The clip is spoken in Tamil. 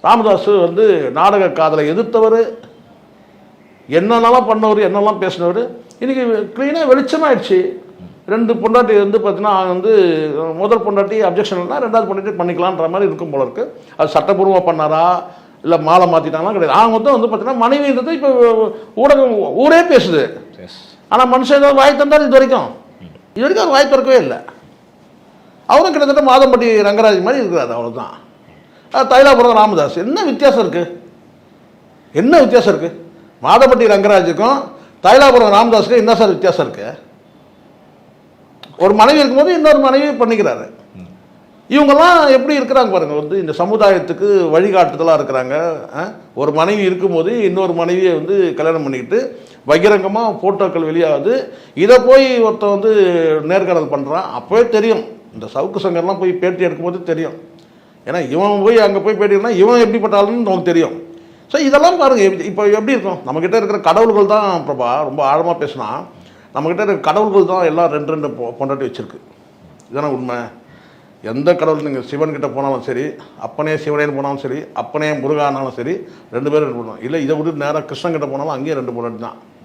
ராமதாஸ் வந்து நாடக காதலை எதிர்த்தவர், என்னென்னலாம் பண்ணவர், என்னெல்லாம் பேசினவர். இன்றைக்கி க்ளீனாக வெளிச்சமாகிடுச்சு. 2 பொண்டாட்டி வந்து பார்த்தீங்கன்னா வந்து முதல் பொண்டாட்டி அப்ஜெக்ஷன் இல்லைனா 2வது பொண்டாட்டி பண்ணிக்கலான்ற மாதிரி இருக்கும் போல இருக்குது. அது சட்டப்பூர்வமாக பண்ணாரா இல்லை மாலை மாற்றிட்டாங்களாம் கிடையாது. மொத்தம் வந்து பார்த்தீங்கன்னா மனைவின்றது இப்போ ஊடகம் ஊரே பேசுது. ஆனால் மனுஷன் ஏதாவது வாய் தந்தார் இது வரைக்கும் அவர் வாய் திறக்கவே இல்லை. அவரும் கிட்டத்தட்ட மாதம்பட்டி ரங்கராஜ் மாதிரி இருக்கிறாரு, அவ்வளோதான். தைலாபுரம் ராமதாஸ் என்ன வித்தியாசம் இருக்குது? என்ன வித்தியாசம் இருக்குது? மாதம்பட்டி ரங்கராஜுக்கும் தைலாபுரம் ராமதாஸுக்கும் என்ன சார் வித்தியாசம் இருக்குது? ஒரு மனைவி இருக்கும்போது இன்னொரு மனைவி பண்ணிக்கிறாரு. இவங்கெல்லாம் எப்படி இருக்கிறாங்க பாருங்கள், வந்து இந்த சமுதாயத்துக்கு வழிகாட்டுதலாக இருக்கிறாங்க. ஒரு மனைவி இருக்கும்போது இன்னொரு மனைவியை வந்து கல்யாணம் பண்ணிக்கிட்டு பகிரங்கமாக ஃபோட்டோக்கள் வெளியாகுது. இதை போய் ஒருத்தன் வந்து நேர்காணல் பண்ணுறான். அப்போவே தெரியும், இந்த சவுக்கு சங்கர்லாம் போய் பேட்டி எடுக்கும்போது தெரியும். ஏன்னா இவன் போய் அங்கே போய் பேட்டினா இவன் எப்படிப்பட்டாலுன்னு நமக்கு தெரியும். ஸோ இதெல்லாம் பாருங்கள், இப்போ எப்படி இருக்கும்? நம்மக்கிட்ட இருக்கிற கடவுள்கள் தான் பிரபா, ரொம்ப ஆழமாக பேசினா நம்மக்கிட்ட இருக்கிற கடவுள்கள் தான் எல்லாம் 2 பொண்டாட்டி வச்சுருக்கு. இதுதானே உண்மை. எந்த கடவுள், நீங்கள் சிவன்கிட்ட போனாலும் சரி, அப்பனே சிவனேன்னு போனாலும் சரி, அப்பனே முருகானாலும் சரி, 2 பேரும் 2 பண்ணுவோம். இல்லை இதை விட்டு நேராக கிருஷ்ணன் கிட்ட போனாலும் அங்கேயும் 2 பொண்டாட்டி தான்.